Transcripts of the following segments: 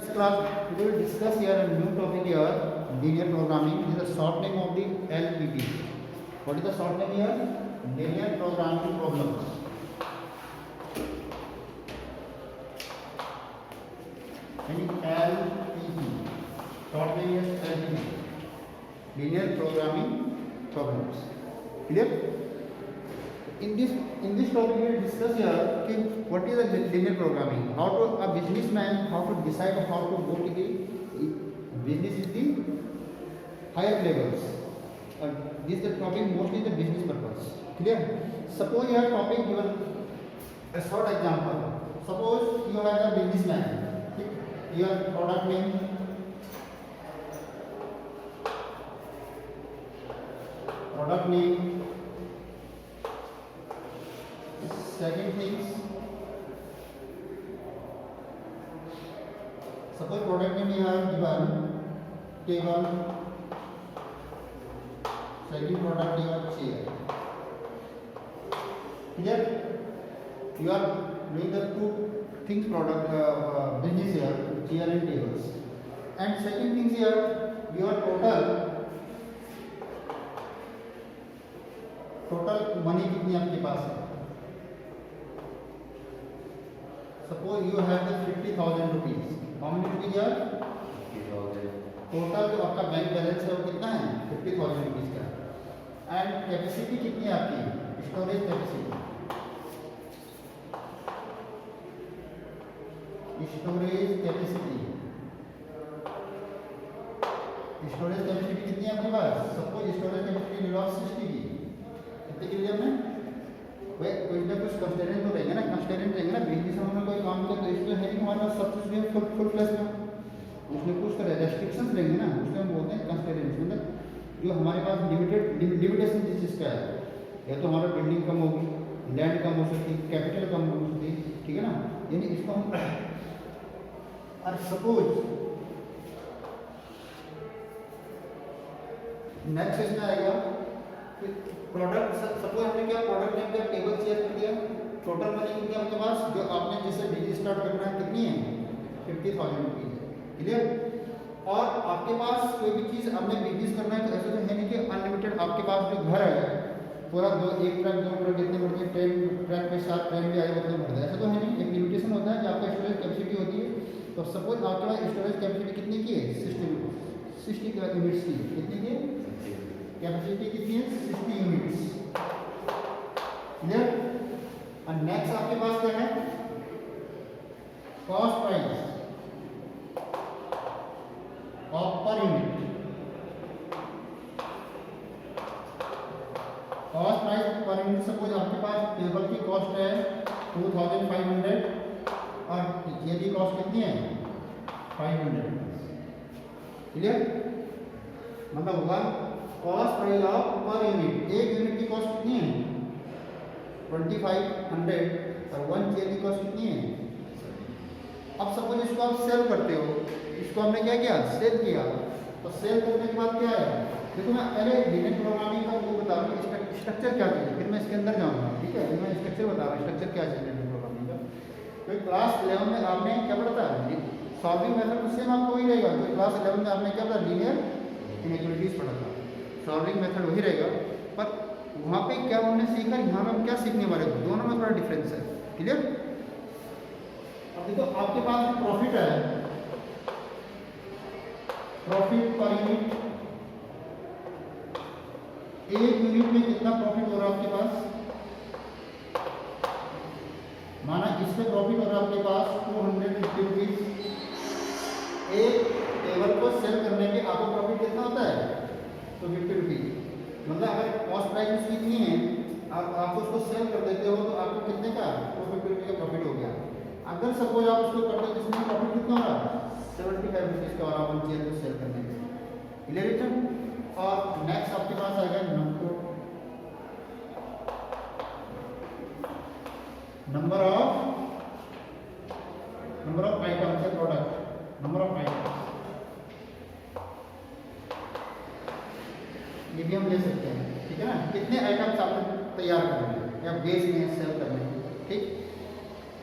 This class we will discuss here a new topic here, linear programming. This is the short name of the LPP. What is the short name here? Linear programming problems. Any LPP. Short name is LPP. Linear programming problems. Clear? In this topic we will discuss here कि what is the linear programming, how to a businessman how to decide how to go to the business is the higher levels. This is the topic mostly the business purpose. Clear? Suppose you have topic given a short example. Suppose you are a businessman. Your product name, second things, suppose product name you have given table, second product you have chair. Clear? You are doing the two things product business here, chair and tables. And second things here, your total money कितनी आपके पास है. Suppose you have the 50,000 rupees. How many rupees are? 50,000. Total जो आपका bank balance है वो कितना है? 50,000 rupees का. एंड कैपेसिटी कितनी है आपकी? Storage capacity. स्टोरेज कैपेसिटी कितनी है आपके पास? सपोज स्टोरेज कैपेसिटी ले लो आप 60 की. कितने की लिया हमने? कोई ना कुछ कंस्टेंट तो रहेंगे ना, कंस्टेंट रहेंगे ना. बिजली से हमने कोई काम किया तो इसलिए है कि हमारे पास सब कुछ भी फुल फ्लैश में उसमें कुछ तो रेस्ट्रिक्शंस रहेंगे ना, उसमें हम बोलते हैं कंस्टेंट. मतलब जो हमारे पास लिमिटेशन जिस चीज़ का है, या तो हमारा बिल्डिंग कम होगी, लैंड कम हो सकती, कैपिटल कम हो सकती, ठीक है ना. यानी इसको हम और सपोज नेक्स्ट इसमें आएगा प्रोडक्ट. सपोज हमने क्या प्रोडक्ट नेम का टेबल चेयर कर दिया. टोटल मनी कितनी आपके पास जो आपने जैसे बिजनेस स्टार्ट करना है कितनी है? 50,000 रुपीज. क्लियर? और आपके पास कोई भी चीज़ आपने बिजनेस करना है तो ऐसा तो है नहीं कि अनलिमिटेड. आपके पास जो घर है पूरा एक ट्रक 2 ट्रक जितने बढ़ते हैं, ट्रेन ट्रक पे 7 ट्रेन भी आए उतने बढ़ता है, ऐसा तो है नहीं. एक लिमिटेशन होता है कि आपका स्टोरेज कैपेसिटी होती है. तो सपोज आपके पास स्टोरेज कैपेसिटी कितनी की है? 60 यूनिट्स की. कितनी की कैपेसिटी कितनी है? 60 यूनिट्स. क्लियर? और नेक्स्ट आपके पास क्या है? Cost price of per unit. Cost price per unit. Suppose आपके पास टेबल की कॉस्ट है 2500 और ये की कॉस्ट कितनी है? 500. क्लियर? मतलब होगा cost price of per unit. एक यूनिट की कॉस्ट कितनी है? 2500 और 1 चेयर की कॉस्ट कितनी है? अब सपोज इसको आप सेल करते हो. इसको हमने क्या किया? सेल किया. तो सेल करने के बाद क्या है? देखो मैं पहले लिनियर प्रोग्रामिंग का वो बता रहा हूँ स्ट्रक्चर क्या चाहिए, फिर मैं इसके अंदर जाऊँगा. ठीक है? मैं स्ट्रक्चर बता रहा हूँ स्ट्रक्चर क्या चाहिए लिनियर प्रोग्रामिंग का. तो क्लास 11 में आपने क्या पढ़ा था? Solving method. सेम आपको वही रहेगा जो क्लास 11 में आपने क्या पढ़ा? लीनियर इनइक्वालिटीज पढ़ा था. सॉल्विंग मेथड वही रहेगा, पर वहाँ पे क्या हमने सीखा, यहाँ में हम क्या सीखने वाले हैं, दोनों में थोड़ा डिफरेंस है. क्लियर? अब देखो आपके पास प्रॉफिट है, प्रॉफिट पर यूनिट. एक यूनिट में कितना प्रॉफिट हो रहा है आपके पास? माना इससे प्रॉफिट हो रहा है आपके पास 250 रुपीज. एक टेबल को सेल करने के आपको प्रॉफिट कितना होता है? 250 रुपीज. मतलब अगर कॉस्ट प्राइस उसकी इतनी है, आप उसको सेल कर देते हो तो आपको कितने का? 250 रुपये का प्रॉफिट हो गया. अगर सपोज आप उसको करते हो जिसमें प्रॉफिट कितना हो रहा है? 75 रुपीज का, और आप उन चेयर को सेल करने के. क्लियर? और नेक्स्ट आपके पास आएगा नंबर ऑफ आइटम्स है प्रोडक्ट. नंबर ऑफ आइटम्स ये भी हम ले सकते हैं. ठीक है ना? कितने आइटम्स आपने तैयार करने हैं या बेचने हैं, सेल करने हैं. ठीक?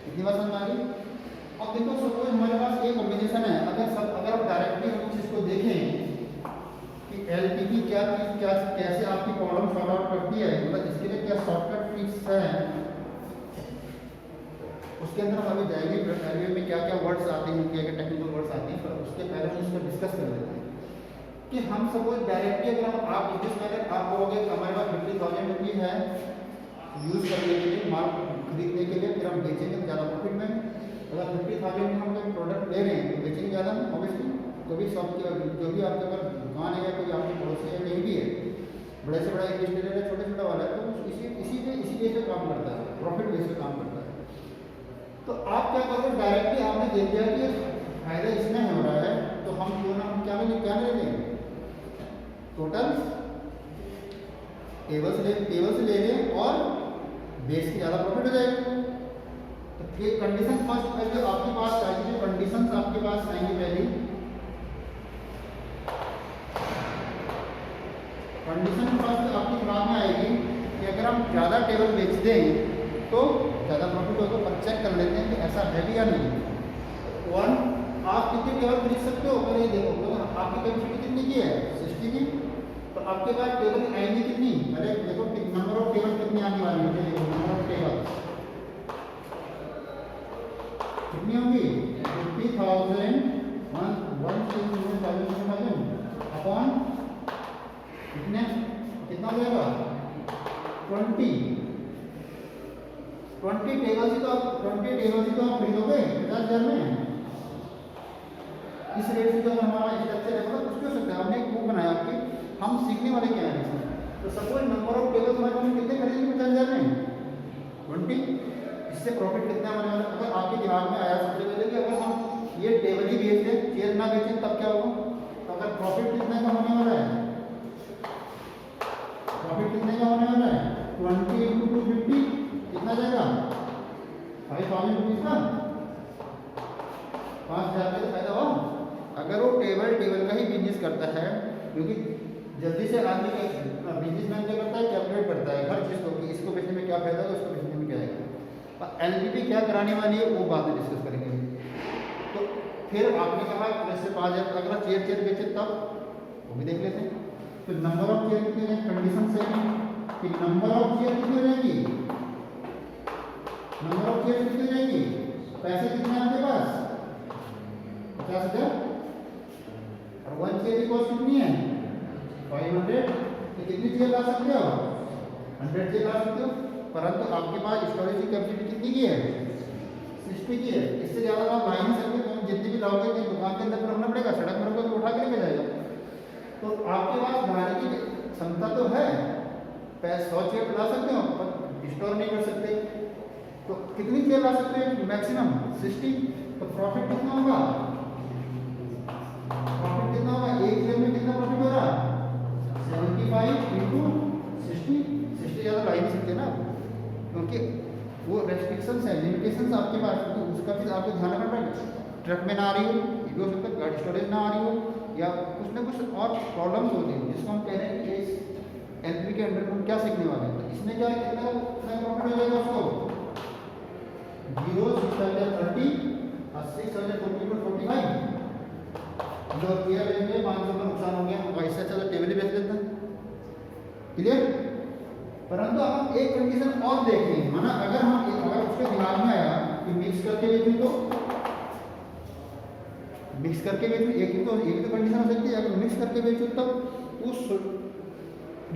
कितनी बात समझ आ गई? अब देखो सपोज हमारे पास एक कॉम्बिनेशन है. क्या चीज़ क्या कैसे आपकी प्रॉब्लम सॉल्व आउट करती है, मतलब इसके लिए क्या शॉर्टकट ट्रिक्स है, उसके अंदर हम अभी जाएंगे। एलवीएम में क्या क्या वर्ड्स आते हैं, क्या क्या टेक्निकल वर्ड्स आते हैं, पर उसके पहले हम इसको डिस्कस कर लेते हैं कि हम सपोज डायरेक्टली अगर हम आप बिजनेस मैनेजर आप कहोगे हमारे पास 50,000 रुपीज़ है यूज़ करने के लिए, माल खरीदने के लिए, फिर हम बेचेंगे ज़्यादा प्रॉफिट में। अगर 50,000 में हम कोई प्रोडक्ट ले रहे हैं तो बेचेंगे ज़्यादा ऑब्वियसली। जो भी शॉप की जो भी आपके पास दुकान है या कोई आपके पड़ोसी है कहीं भी है, बड़े से बड़ा इन्वेस्टर है छोटे छोटा वाला है, तो इसी बेस पे काम करता है, प्रॉफिट बेस पे काम करता है। तो आप क्या करोगे, डायरेक्टली आपने देख दिया कि फायदा इसमें हो रहा है, तो हम क्यों ना हम क्या ले लें, टोटल टेबल से ले लें और बेस की ज़्यादा प्रॉफिट हो जाएगा। तो ये कंडीशन फर्स्ट पहले आपके पास आएगी, जो कंडीशंस आपके पास आएंगी पहली कंडीशन फर्स्ट आपकी दिमाग में आएगी कि अगर हम ज़्यादा टेबल बेच दें तो ज़्यादा प्रॉफिट होगा, पर चेक कर लेते हैं कि ऐसा है भी या नहीं। वन, आप कितने टेबल खरीद सकते हो, अगर ये देखो तो आपकी कैपेसिटी कितनी की है 60 की, तो आपके पास टेबल आएंगी कितनी, अरे देखो नंबर ऑफ टेबल कितनी आने वाली है, देखो नंबर ऑफ टेबल कितनी होंगी 50,000 अपॉन कितना हो जाएगा 20 टेबल से तो आप खरीदोगे 50,000 में। इस रेट से जो हमारा स्ट्रक्चर है मतलब कुछ भी हो सकता है, हमने एक बुक बनाया आपकी, हम सीखने वाले क्या है इसमें। तो सपोज नंबर ऑफ टेबल हमारे पास कितने खरीदेंगे 50,000 में 20, इससे प्रॉफिट कितना होने वाला। अगर आपके दिमाग में आया सबसे पहले कि अगर हम ये टेबल ही बेच दें, चेयर ना बेचें तब क्या होगा, तो अगर प्रॉफिट कितने का होने वाला है, प्रॉफिट कितने का होने वाला है 20 × 250 कितना जाएगा 5,000 रुपीज़ का, 5,000 का फायदा हो। अगर वो टेबल का ही बिजनेस करता है, क्योंकि जल्दी से आदमी का बिजनेसमैन क्या करता है, कैलकुलेट करता है हर चीज़ को कि इसको बेचने में क्या फायदा है, उसको बेचने में क्या आएगा। और एलपीपी क्या कराने वाली है वो बाद में डिस्कस करेंगे। तो फिर आपने कहा जैसे 5,000 अगर चेयर बेचे तब वो भी देख लेते हैं। तो नंबर ऑफ चेयर कितनी है, कंडीशन से कि नंबर ऑफ चेयर कितनी हो जाएगी, नंबर ऑफ चेयर कितनी हो जाएगी, पैसे कितने आपके पास 50,000 और 1 चेयर की कॉस्ट कितनी है 500, तो कितनी चेयर ला सकते हो 100 चेयर ला सकते हो, परंतु आपके पास स्टोरेज की कैपेसिटी कितनी की है 60 की है। इससे ज़्यादा आप ला नहीं सकते, तो जितनी भी लाओगे तो दुकान के अंदर रखना पड़ेगा, सड़क में रखोगे तो उठा के लेके जाएगा। तो आपके पास लाने की क्षमता तो है, 100 चेयर ला सकते हो पर स्टोर नहीं कर सकते, तो कितनी चेयर ला सकते हैं मैक्सिमम 60, तो प्रॉफिट कितना होगा, प्रॉफिट कितना होगा, एक चेयर में कितना प्रॉफिट हो रहा 75 × 60 ज़्यादा ला ही नहीं सकते ना, क्योंकि वो रेस्ट्रिक्शंस है, लिमिटेशंस आपके पास, तो उसका फिर आपको ध्यान रखना पड़ेगा। ट्रक में ना आ रही हो, ये भी हो सकता है, गाड़ी स्टोरेज ना आ रही हो, या कुछ ना कुछ और प्रॉब्लम्स होती हैं जिसको हम कह रहे हैं कि इस एलपी के अंडर हम क्या सीखने वाले हैं। तो इसमें क्या कितना प्रॉफिट हो जाएगा उसको 0 6,030 और 6,045 जो चेयर लेंगे 500 का नुकसान हो गया, वैसे चलो टेबल ही बेच लेते हैं, क्लियर। परंतु हम एक कंडीशन और देखें, माना अगर उसके दिमाग में आया कि मिक्स करके बेचूं तो मिक्स करके बेचूं, एक ही तो कंडीशन हो सकती है। अगर मिक्स करके बेचूं तब उस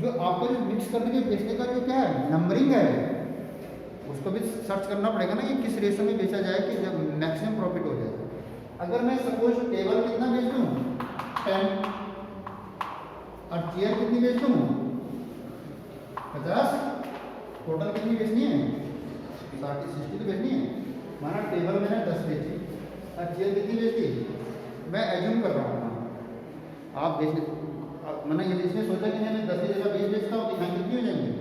जो आपको जो मिक्स करने के बेचने का जो क्या है नंबरिंग है, उसको भी सर्च करना पड़ेगा ना कि किस रेशो में बेचा जाए कि जब मैक्सिमम प्रॉफिट हो जाए। अगर मैं सपोज टेबल कितना बेच दूँ 10 और चेयर कितनी बेच दूँ 50, टोटल कितनी बेचनी है 60 तो बेचनी है। माना टेबल मैंने 10 बेची और चेयर कितनी बेची, मैं एज्यूम कर रहा हूँ आप बेच, मैंने ये इसमें सोचा कि मैं 10 की जगह 20 बेचता हूँ, तो यहाँ कितनी हो जाएंगे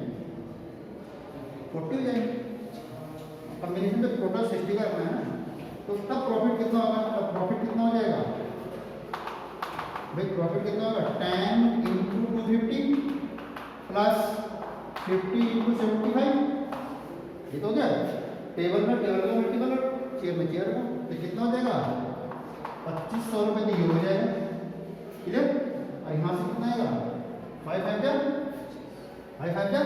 40 हो जाएंगे। कम्बिनेशन में टोटल 60 का रखना है ना, तो तब प्रॉफिट कितना होगा, तब प्रॉफिट कितना हो जाएगा भाई, प्रॉफिट कितना होगा 10 × 250 प्लस 50 × 75, ये तो हो गया। टेबल में टेबल का मल्टीपल और चेयर में चेयर का, तो कितना हो जाएगा 2,500 रुपये तो ये हो जाएगा, क्लियर। और यहाँ से कितना आएगा 5 5 क्या 5 5 क्या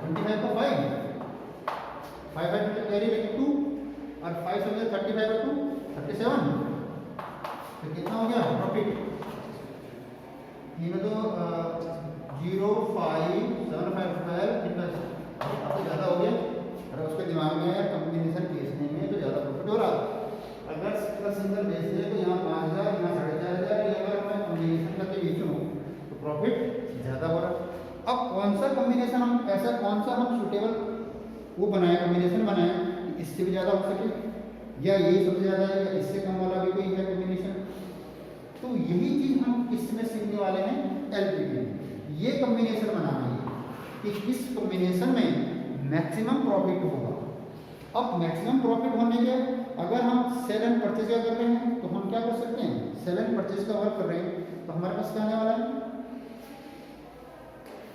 25 का 5 5 कैरी लेके 2 और 5 से 35 का 2 37। तो कितना हो गया प्रॉफिट? ये में तो 0 5 7 5 12 कितना आपको ज़्यादा हो गया। अगर उसके दिमाग में कॉम्बिनेशन बेचने में तो ज़्यादा प्रॉफिट हो रहा। अगर सिंगल बेचते हैं तो यहाँ 5000 यहाँ 4500, ये अगर मैं कॉम्बिनेशन करके बेचूँ तो प्रॉफिट ज़्यादा हो रहा। अब कौन सा कॉम्बिनेशन हम ऐसा कौन सा हम सूटेबल वो बनाए कॉम्बिनेशन बनाए इससे भी ज़्यादा हो सके, या यही सबसे ज़्यादा है या इससे कम वाला भी कोई है कॉम्बिनेशन। तो यही चीज़ हम किसमें सीखने वाले हैं? एलपीपी। ये कॉम्बिनेशन बनाना है कि किस कॉम्बिनेशन में मैक्सिमम प्रॉफिट होगा। अब मैक्सिमम प्रॉफिट होने के अगर हम सेल एंड परचेज का कर रहे हैं तो हम क्या कर सकते हैं? सेल एंड परचेज का वर्क कर रहे हैं तो हमारे पास क्या आने वाला है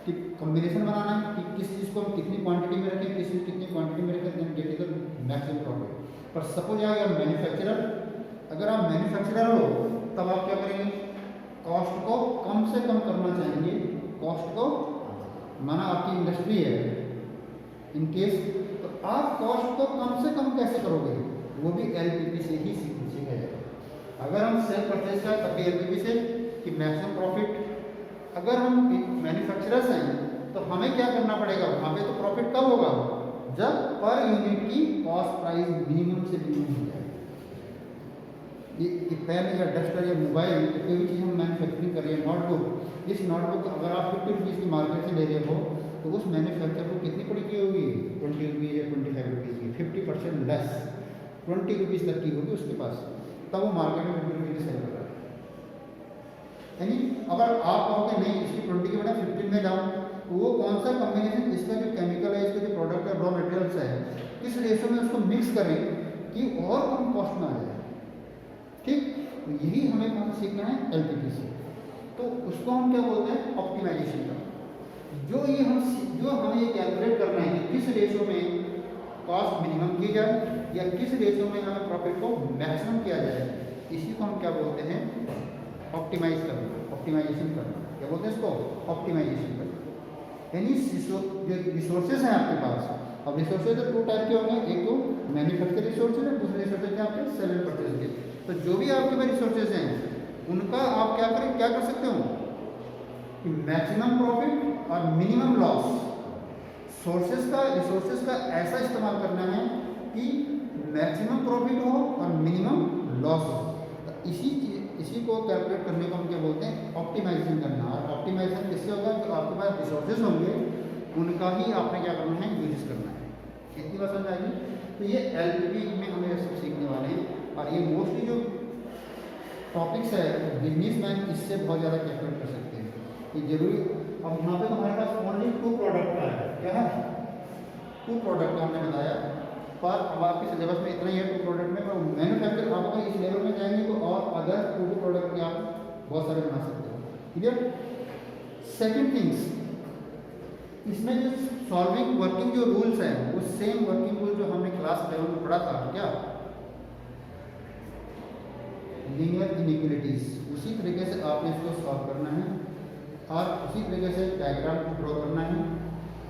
कि कॉम्बिनेशन बनाना है कि किस चीज़ को हम कितनी क्वांटिटी में रखें, किस चीज़ कितनी क्वांटिटी में रखें, then get is the maximum profit. पर सपोज यार मैन्युफैक्चरर, अगर आप मैन्युफैक्चरर हो तब आप क्या करेंगे? कॉस्ट को कम से कम करना चाहेंगे। कॉस्ट को माना आपकी इंडस्ट्री है इन केस, तो आप कॉस्ट को कम से कम कैसे करोगे? वो भी एलपीपी से ही सीखा जाएगा। अगर हम सेल परचेज का तब भी एलपीपी से कि मैक्सिमम प्रॉफिट। अगर हम मैन्युफैक्चरर्स हैं तो हमें क्या करना पड़ेगा? वहाँ पे तो प्रॉफिट कब होगा? जब पर यूनिट की कॉस्ट प्राइस मिनिमम से मिनिमम हो जाए। ये पेन या डस्टर या मोबाइल कोई भी चीज़ हम मैन्युफैक्चरिंग कर रहे हैं, नोटबुक, इस नोटबुक अगर आप 50 रुपीज़ की मार्केट से ले रहे हो तो उस मैन्युफैक्चर को कितनी पड़ी की होगी? 20 रुपीज़ या 25 रुपीज़ की, 50% लेस 20 रुपीज़ तक की होगी उसके पास, तब वो मार्केट में 50 रुपीज़ सेल कर रहा है। यानी अगर आप कहोगे नहीं इसकी 20 के बजाय 15 में जाऊँ तो वो कौन सा कॉम्बिनेशन, इसका जो केमिकल है, इसका जो प्रोडक्ट है, रॉ मटेरियल्स है, किस रेशो में उसको मिक्स करें कि और कम कॉस्ट में आ जाए। ठीक, तो यही हमें कहाँ सीखना है? एलपीपी से। तो उसको हम क्या बोलते हैं? ऑप्टिमाइजेशन का। जो हमें ये कैलकुलेट करना है कि किस रेशो में कॉस्ट मिनिमम की जाए या किस रेशो में हमें प्रॉफिट को मैक्सिमम किया जाए, इसी को हम क्या बोलते हैं? ऑप्टिमाइज करना, ऑप्टिमाइजेशन करना। क्या बोलते हैं इसको? ऑप्टिमाइजेशन करना। यानी जो रिसोर्सेज हैं आपके पास, अब रिसोर्सेज तो 2 टाइप के होंगे, एक तो मैन्युफैक्चर रिसोर्सेज है, दूसरे रिसोर्सेज क्या आपके सेल एंड परचेज के। तो जो भी आपके पास रिसोर्सेज हैं उनका आप क्या कर सकते हो कि मैक्सिमम प्रॉफिट और मिनिमम लॉस, रिसोर्सेज का ऐसा इस्तेमाल करना है कि मैक्सिमम प्रॉफिट हो और मिनिमम लॉस हो। तो इसी को कैलकुलेट करने को हम क्या बोलते हैं? ऑप्टिमाइजेशन करना। और ऑप्टिमाइजेशन किससे होगा? जो आपके पास रिसोर्सेज होंगे उनका ही आपने क्या करना है? यूज करना है। इतनी बात समझ आएगी। तो ये एलपीपी में हम ये सब सीखने वाले हैं। और ये मोस्टली जो टॉपिक्स है बिजनेसमैन इससे बहुत ज़्यादा कैलकुलेट कर सकते हैं। ये जरूरी। अब यहाँ पे तो हमारे पास ओनली 2 प्रोडक्ट का है। क्या है? 2 प्रोडक्ट का हमने बताया, पर अब आपके सिलेबस में इतना ही है 2 प्रोडक्ट में। पर मैन्युफैक्चर आप अगर इस लेवल में जाएंगे तो और अदर 2 प्रोडक्ट के आप बहुत सारे बना सकते हो। क्लियर? सेकेंड थिंग्स, इसमें जो सॉल्विंग वर्किंग जो रूल्स हैं वो सेम वर्किंग रूल जो हमने क्लास 11 में पढ़ा था, क्या? लीनियर इनइक्वालिटीज, उसी तरीके से आपने इसको सॉल्व करना है और उसी तरीके से डायग्राम को ड्रॉ करना है।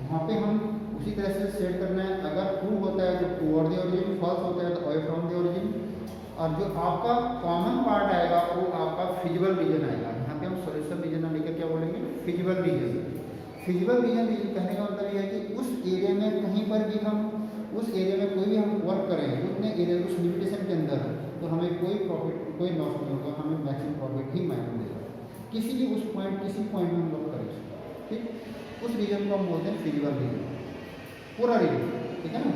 वहाँ पे हम उसी तरह से सेट करना है। अगर ट्रू होता है तो टूवर्ड द ओरिजिन, फॉल्स होता है तो अवे फ्रॉम द ओरिजिन। और जो आपका कॉमन पार्ट आएगा वो आपका फिजिबल रीजन आएगा। यहाँ पे हम सॉल्यूशन रीजन ना लेकर क्या बोलेंगे? Feasible region. फिजिबल रीजन कहने का मतलब ये है कि उस एरिया में कहीं पर भी हम उस एरिया में कोई भी हम वर्क करें उतने एरिया उस लिमिटेशन के अंदर, तो हमें कोई प्रॉफिट कोई लॉस नहीं होगा, हमें मैक्सिमम प्रॉफिट ही मिलेगा। किसी भी किसी पॉइंट में हम वर्क करें, ठीक, उस रीजन को हम बोलते हैं फिजिबल रीजन, पूरा रीजन। ठीक है ना?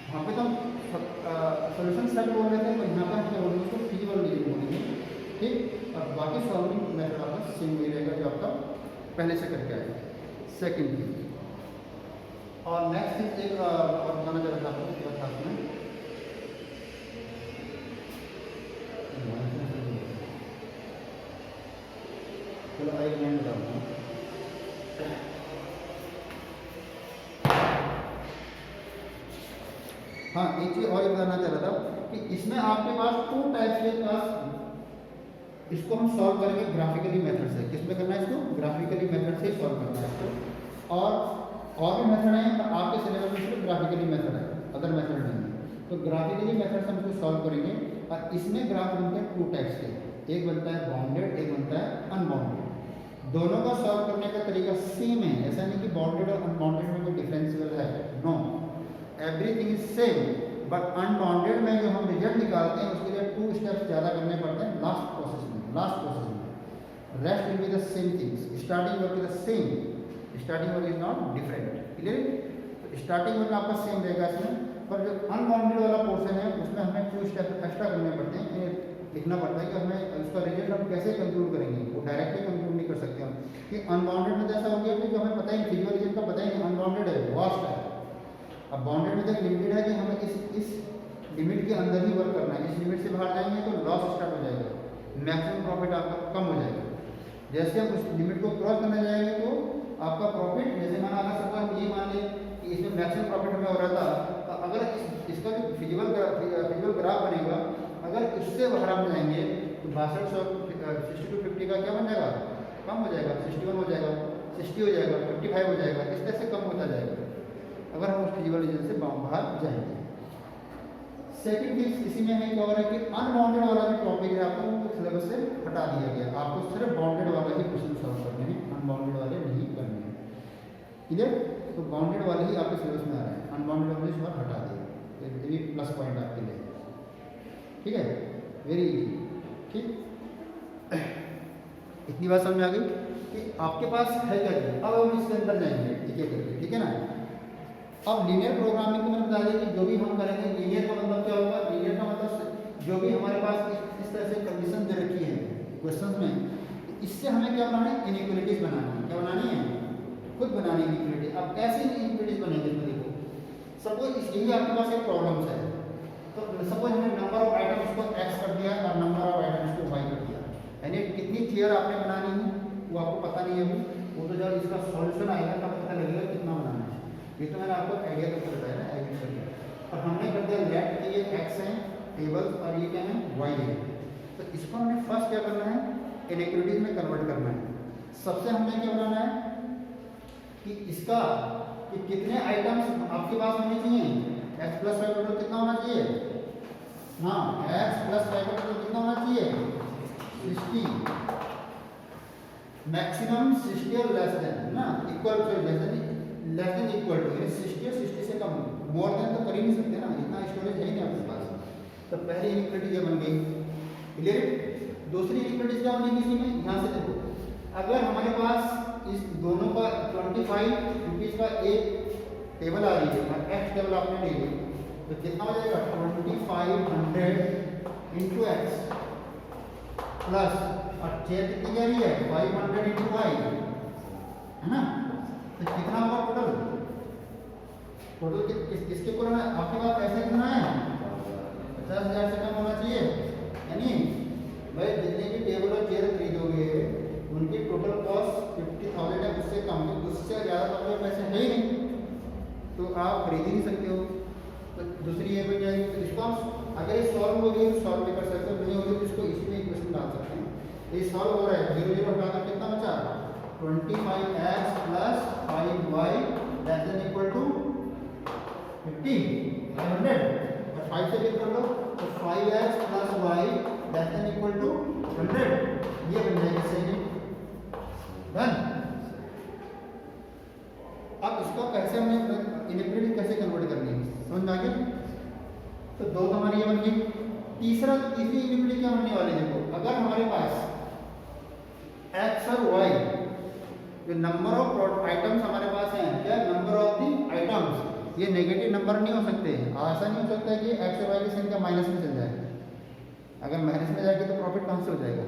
वहाँ पे तो हम सोल्यूशन सेट बोल रहे थे, पर यहाँ पर हम क्या बोलेंगे? उसको फिजिबल रीजन बोलेंगे। ठीक, और बाकी सॉल्विंग मेथड आपका सेम ही रहेगा जो आपका पहले से करके आएगा। सेकेंड थिंग और नेक्स्ट थिंग एक और बताना चाहता था आपको क्या था उसमें। चलो एक मैं बताऊँगा। हाँ, एक चीज़ और बताना चाह रहा था कि इसमें आपके पास 2 टाइप्स के पास इसको हम सॉल्व करेंगे ग्राफिकली मेथड से। किस में करना है इसको? ग्राफिकली मेथड से सॉल्व करना है इसको। और भी मेथड है, पर आपके सिलेबस में सिर्फ ग्राफिकली मेथड है, अदर मेथड नहीं है। तो ग्राफिकली मेथड से हम इसको सॉल्व करेंगे। और इसमें ग्राफ बनते हैं टू टाइप्स के, एक बनता है बाउंडेड, एक बनता है अनबाउंडेड। दोनों का सॉल्व करने का तरीका सेम है, ऐसा नहीं कि बाउंडेड और अनबाउंडेड में कोई डिफरेंशियल है, no, everything is same. But unbounded में जो हम रिजल्ट निकालते हैं उसके लिए 2 स्टेप्स ज़्यादा करने पड़ते हैं लास्ट प्रोसेस में। Rest will be the same things, starting work is the same, starting work is not different, clear? Starting work आपका सेम रहेगा इसमें, पर जो अनबाउंडेड वाला पोर्शन है उसमें हमें 2 स्टेप एक्स्ट्रा करने पड़ते हैं। लिखना पड़ता है कि हमें उसका रिजल्ट हम कैसे कंक्लूड करेंगे, वो डायरेक्टली कंक्लूड नहीं कर सकते हम कि अनबाउंडेड में तो ऐसा हो गया कि जो हमें पता ही फिजिकल रीजन का पता ही नहीं, अनबाउंडेड है, वास्ट है। अब बाउंडेड में तक लिमिटेड है कि हमें इस लिमिट के अंदर ही वर्क करना है, इस लिमिट से बाहर जाएंगे तो लॉस स्टार्ट हो जाएगा, मैक्सिमम प्रॉफिट आपका कम हो जाएगा। जैसे हम उस लिमिट को क्रॉस करने जाएंगे तो आपका प्रॉफिट, जैसे माना अगर सबका हम ये मान लें कि इसमें मैक्सिमम प्रॉफिट हमें हो रहा था, तो अगर इसका जो फिजिकल ग्राफ बनेगा, अगर इससे बाहर हम जाएंगे तो 62 to 50 का क्या बन जाएगा? कम हो जाएगा, 61 हो जाएगा, 60 हो जाएगा, 55 हो जाएगा, इस तरह से कम होता जाएगा अगर हम उस फिजिकल रीजन से बाहर जाएंगे। सेकंड थिंग इसी में है क्या हो रहा है कि अनबाउंडेड वाला जो टॉपिक है आपको सिलेबस से हटा दिया गया, आपको सिर्फ बाउंडेड वाला ही क्वेश्चन सॉल्व करने हैं, अनबाउंडेड वाले नहीं करने हैं, क्लियर? तो बाउंडेड वाले ही आपके सिलेबस में आ रहे हैं, अनबाउंडेड वाले इस बार हटा दिए, तो ये प्लस पॉइंट आपके लिए, ठीक है? वेरी इजी, ठीक? इतनी बात समझ में आ गई कि आपके पास है क्या? अब हम इसके अंदर जाएंगे ठीक है करके, ठीक है ना? अब लीनियर प्रोग्रामिंग को मैंने बता दिया कि जो भी हम करेंगे, लीनियर का मतलब क्या होगा? लीनियर का मतलब जो भी हमारे पास इस तरह से कंडीशन दे रखी है क्वेश्चंस में, इससे हमें क्या बनाना है? इनइक्वालिटीज बनानी है। क्या बनानी है? खुद बनानी है इनइक्वालिटी। अब कैसे इनइक्वालिटीज बनेंगे इसमें देखो, सपोज यही आपके पास एक प्रॉब्लम्स है, तो सपोज हमने नंबर ऑफ आइटम्स को x कर दिया और नंबर ऑफ आइटम्स को y कर दिया, यानी कितनी चेयर आपने बनानी है वो आपको पता नहीं है अभी, वो तो जब इसका सॉल्यूशन आएगा तब पता लगेगा कितना बनाना है। ये तो मैंने आपको आइडिया तो बताया ना, आइडिया कर दिया। और हमने कर दिया लेट कि ये x है टेबल्स और ये क्या है? y है। तो इसको हमने फर्स्ट क्या करना है? इनइक्वालिटीज में कन्वर्ट करना है। सबसे हमने क्या बनाना है कि इसका कि कितने आइटम्स आपके पास होने चाहिए? x प्लस वाई टोटल कितना होना चाहिए? हाँ, x प्लस वाई टोटल कितना होना चाहिए? 60, मैक्सिमम 60 और लेस देन ना, equal to less than equal to, यानी 60 और 60 से कम, मोर देन तो कर ही नहीं सकते ना, इतना स्टोरेज है ही नहीं आपके पास। तो पहली इनइक्वालिटी ये बन गई, क्लियर? दूसरी इनइक्वालिटी क्या बनेगी इसी में? यहाँ से देखो, अगर हमारे पास इस दोनों का 25 रुपीज़ का एक टेबल आ रही है और x टेबल आपने ले ली, तो कितना हो जाएगा? 2500 इंटू एक्स प्लस, और चेयर कितनी जा रही है? 500 इंटू वाई, है ना? तो कितना होगा टोटल? किसके ऊपर है? आपके पास पैसा कितना है? 50,000 से कम होना चाहिए, यानी भाई जितने भी टेबल और चेयर खरीदोगे उनकी टोटल कॉस्ट 50,000 है, उससे कम, उससे ज़्यादा तो आपके पैसे है ही नहीं, तो आप खरीद ही नहीं सकते हो। तो दूसरी ये बन जाएगी, तो इसको आप अगर ये सॉल्व हो गई तो सॉल्व भी कर सकते हो, नहीं होगी तो इसको इसमें इक्वेशन डाल सकते हैं। ये सॉल्व हो रहा है, 0 0 हटाकर कितना बचा? 25x plus 5y less than equal to 500, और 5 से डिवाइड कर लो तो 5x plus y less than equal to 100, ये बन जाएगा सही डन। अब इसको कैसे हमें इनइक्वालिटी कैसे कन्वर्ट करनी है समझ में आ गया? तो दो हमारी ये बन गई। तीसरी इनइक्वालिटी क्या बनने वाली है? देखो, अगर हमारे पास x और y जो नंबर ऑफ आइटम्स हमारे पास हैं, क्या नंबर ऑफ दी आइटम्स, ये नेगेटिव नंबर नहीं हो सकते। ऐसा नहीं हो सकता कि x और y की संख्या माइनस में चल जाए, अगर माइनस में जाएगी तो प्रॉफिट कहाँ से हो जाएगा?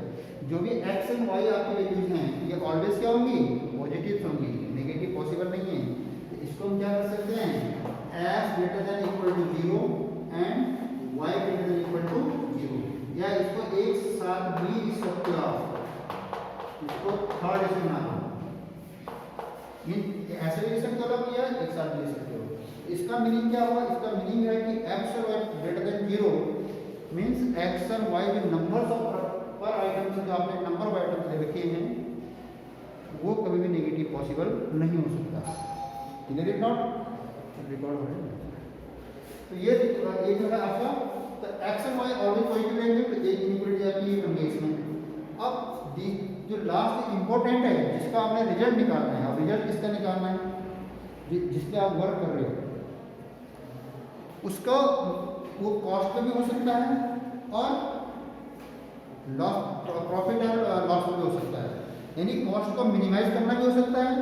जो भी x एंड y आपकी वैल्यूज हैं ये ऑलवेज क्या होंगी? पॉजिटिव होंगी, नेगेटिव पॉसिबल नहीं है। तो इसको हम क्या कर सकते हैं? x greater than equal to 0 and y greater than equal to 0, या इसको एक साथ भी लिख सकते हो आप, इसको थर्ड ऐसे बनाना, ऐसे भी लिख सकते हो या एक साथ भी लिख सकते हो। इसका मीनिंग क्या हुआ? इसका मीनिंग है कि x और y greater then 0 means x और y जो नंबर्स ऑफ पर आइटम्स जो आपने नंबर ऑफ आइटम्स दे रखे हैं वो कभी भी नेगेटिव पॉसिबल नहीं हो सकता। Clear it not? रिकॉर्ड हो रहा है। तो ये जो है आपका तो एक्शन वाई ऑलवेज पॉजिटिव रहेंगे, तो एक इनइक्वालिटी आपकी बन गई इसमें। अब जो लास्ट इंपॉर्टेंट है जिसका आपने रिजल्ट निकालना है, अब रिजल्ट किसका निकालना है? जिस पे आप वर्क कर रहे हो उसका वो कॉस्ट पे भी हो सकता है और लॉस प्रॉफिट और लॉस में भी हो सकता है। यानी कॉस्ट को मिनिमाइज करना भी हो सकता है,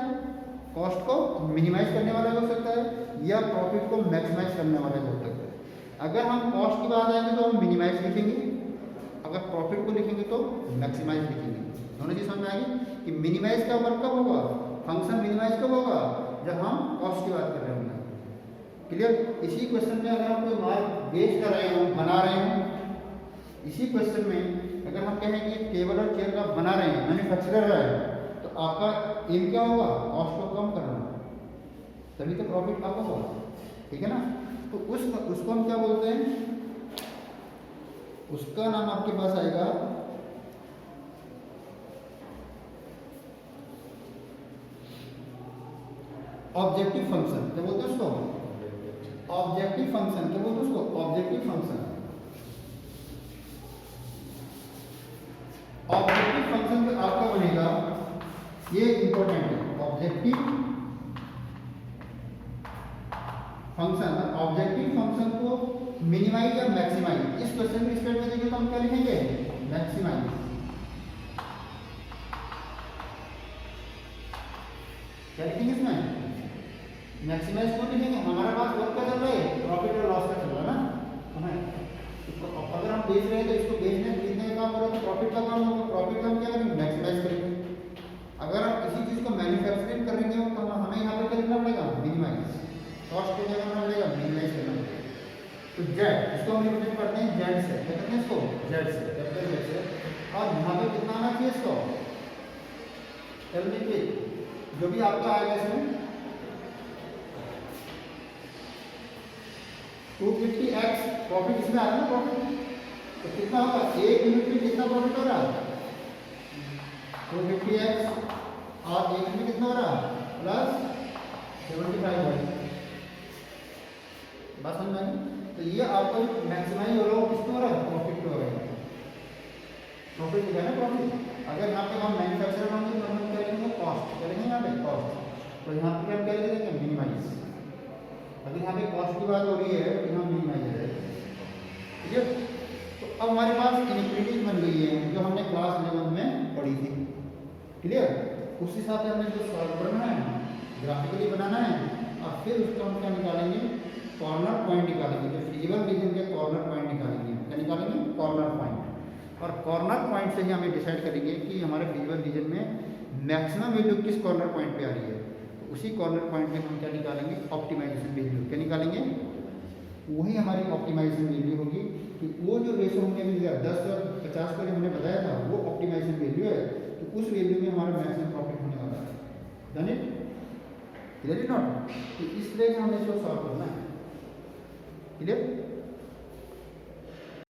कॉस्ट को मिनिमाइज करने वाला भी हो सकता है, या प्रॉफिट को मैक्सिमाइज करने वाला भी हो सकता है। अगर हम कॉस्ट की बात आएंगे तो हम मिनिमाइज लिखेंगे, अगर प्रॉफिट को लिखेंगे तो मैक्सिमाइज लिखेंगे। दोनों चीज समझ में आएगी कि मिनिमाइज का वर्क कब होगा, फंक्शन मिनिमाइज कब होगा, जब हम कॉस्ट की बात कर रहे होंगे। क्लियर? इसी क्वेश्चन में अगर हम कोई माल बेच कर रहे हो, बना रहे हो, इसी क्वेश्चन में अगर हम कहें कि टेबल और चेयर का बना रहे हैं, मैन्युफैक्चरर है, तो आपका एम क्या होगा? कॉस्ट को कम करना, तभी तो प्रॉफिट आपका होगा। ठीक है ना? तो उसको हम क्या बोलते हैं? उसका नाम आपके पास आएगा ऑब्जेक्टिव फंक्शन। क्या बोलते हैं उसको? Objective function. क्या बोलते हैं उसको? Objective function. ऑब्जेक्टिव फंक्शन जो आपका बनेगा ये इंपॉर्टेंट है। ऑब्जेक्टिव फंक्शन, ऑब्जेक्टिव फंक्शन को मिनिमाइज या मैक्सिमाइज, इस क्वेश्चन में स्टेट में देखिए तो हम क्या लिखेंगे? मैक्सिमाइज। क्या लिखेंगे इसमें? मैक्सिमाइज क्यों लिखेंगे? हमारा पास वर्क का चल रहा है, प्रॉफिट और लॉस का चल रहा है ना हमें। तो अगर हम बेच रहे हैं तो इसको बेचने खरीदने का काम करो तो प्रॉफिट का काम होगा, प्रॉफिट का हम क्या करेंगे? मैक्सिमाइज करेंगे। अगर हम किसी चीज को मैन्युफैक्चरिंग करेंगे तो हमें यहाँ पे क्या लिखना पड़ेगा? मिनिमाइज। कॉस्ट को क्या करना पड़ेगा? मिनिमाइज करना पड़ेगा। तो जेड, इसको हम रिप्रेजेंट करते हैं जेड से। क्या करते हैं इसको? जेड से, कैपिटल जेड से। और यहाँ पे कितना आना चाहिए इसको? एलबी जो भी आपका आएगा इसमें 250x प्रॉफिट इसमें आ रहा है ना, प्रॉफिट तो कितना होगा? एक यूनिट में कितना प्रॉफिट हो रहा है? 250x और एक में कितना हो रहा है? Plus 75y। बस समझ में? तो ये आपका मैक्सिमाइज हो रहा है, किसको हो रहा है? प्रॉफिट हो रहा है। प्रॉफिट लिखा है ना, प्रॉफिट। अगर यहाँ पे हम मैन्युफैक्चरर होंगे तो हम क्या लिखेंगे? कॉस्ट। क्या लिखेंगे यहाँ पे? कॉस्ट। तो यहाँ पे हम क्या लिखेंगे? मिनिमाइज। अगर यहाँ पे कॉस्ट की बात हो रही है तो यहाँ मिनिमाइज है। ठीक है? तो अब हमारे पास इनइक्वालिटीज बन गई है जो हमने क्लास 11 में पढ़ी थी। क्लियर? उस हिसाब से हमें जो सॉल्व करना है, ग्राफिकली बनाना है, और फिर उसको हम क्या निकालेंगे? कॉर्नर पॉइंट निकालेंगे। जो फिजिबल रीजन के कॉर्नर पॉइंट निकालेंगे। क्या निकालेंगे? Corner point. और कॉर्नर पॉइंट से ही हमें डिसाइड करेंगे कि हमारे फिजिबल रीजन में मैक्सिमम वैल्यू किस कॉर्नर पॉइंट पे आ रही है। तो उसी कॉर्नर पॉइंट में हम क्या निकालेंगे? Optimization value. क्या निकालेंगे? वही हमारी ऑप्टिमाइजेशन वैल्यू होगी कि वो जो रेशो हमने मिल गया 10 और 50 का जो हमने बताया था वो ऑप्टिमाइजेशन वैल्यू है। तो उस वैल्यू में हमारा मैक्सिमम प्रॉफिट होने वाला है। Done it? Clear it not? तो इस तरह से हमें इसको सॉल्व करना है। क्लियर?